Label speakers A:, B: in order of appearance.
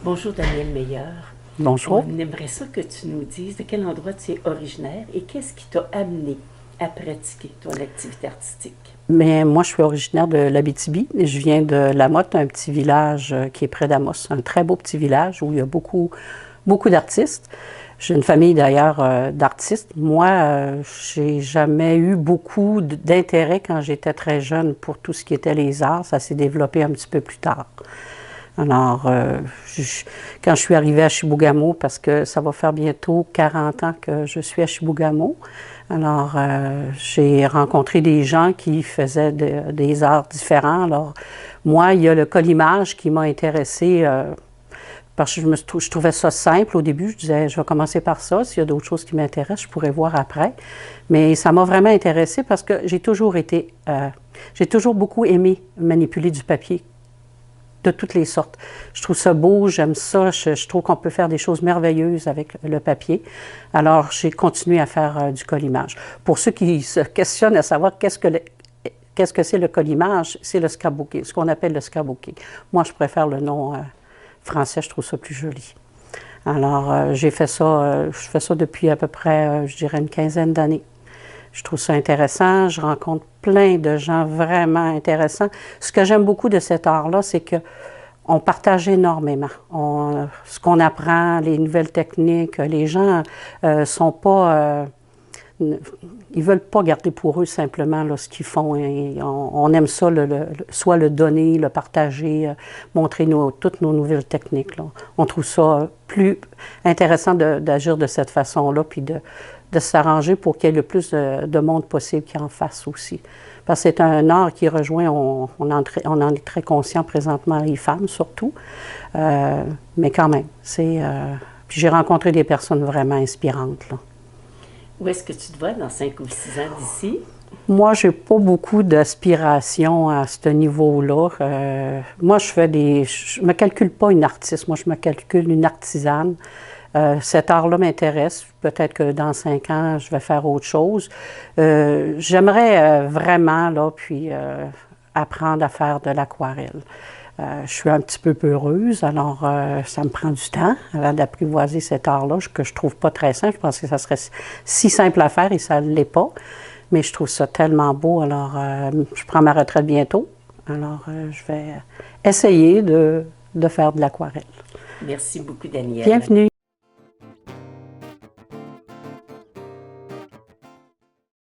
A: Bonjour Daniel Meilleur.
B: Bonjour.
A: On aimerait ça que tu nous dises de quel endroit tu es originaire et qu'est-ce qui t'a amené à pratiquer ton activité artistique.
B: Mais moi, je suis originaire de l'Abitibi. Je viens de Lamotte, un petit village qui est près d'Amos. Un très beau petit village où il y a beaucoup d'artistes. J'ai une famille d'ailleurs d'artistes. Moi, j'ai jamais eu beaucoup d'intérêt quand j'étais très jeune pour tout ce qui était les arts. Ça s'est développé un petit peu plus tard. Alors, quand je suis arrivée à Chibougamau, parce que ça va faire bientôt 40 ans que je suis à Chibougamau, alors j'ai rencontré des gens qui faisaient des arts différents. Alors, moi, il y a le collimage qui m'a intéressée parce que je trouvais ça simple au début. Je disais, je vais commencer par ça. S'il y a d'autres choses qui m'intéressent, je pourrais voir après. Mais ça m'a vraiment intéressée parce que j'ai toujours beaucoup aimé manipuler du papier de toutes les sortes. Je trouve ça beau, j'aime ça, je trouve qu'on peut faire des choses merveilleuses avec le papier. Alors, j'ai continué à faire du collimage. Pour ceux qui se questionnent à savoir qu'est-ce que c'est le collimage, c'est le scrapbooking, ce qu'on appelle le scrapbooking. Moi, je préfère le nom français, je trouve ça plus joli. Alors, je fais ça depuis à peu près, je dirais, une quinzaine d'années. Je trouve ça intéressant. Je rencontre plein de gens vraiment intéressants. Ce que j'aime beaucoup de cet art-là, c'est que on partage énormément. Ce qu'on apprend, les nouvelles techniques, les gens sont pas... ils veulent pas garder pour eux simplement là, ce qu'ils font. On aime ça, soit le donner, le partager, montrer toutes nos nouvelles techniques, là. On trouve ça plus intéressant d'agir de cette façon-là, puis de s'arranger pour qu'il y ait le plus de monde possible qui en fasse aussi. Parce que c'est un art qui rejoint, on en est très conscient présentement, les femmes surtout, mais quand même, puis j'ai rencontré des personnes vraiment inspirantes, là.
A: Où est-ce que tu te vois dans 5 ou 6 ans d'ici?
B: Moi, j'ai pas beaucoup d'aspiration à ce niveau-là. Moi, je me calcule pas une artiste, moi, je me calcule une artisane. Cet art-là m'intéresse. Peut-être que dans 5 ans, je vais faire autre chose. J'aimerais vraiment, là, puis apprendre à faire de l'aquarelle. Je suis un petit peu peureuse, alors ça me prend du temps avant d'apprivoiser cet art-là, que je trouve pas très simple. Je pense que ça serait si simple à faire et ça ne l'est pas. Mais je trouve ça tellement beau. Alors, je prends ma retraite bientôt. Alors, je vais essayer de faire de l'aquarelle.
A: Merci beaucoup, Daniel.
B: Bienvenue.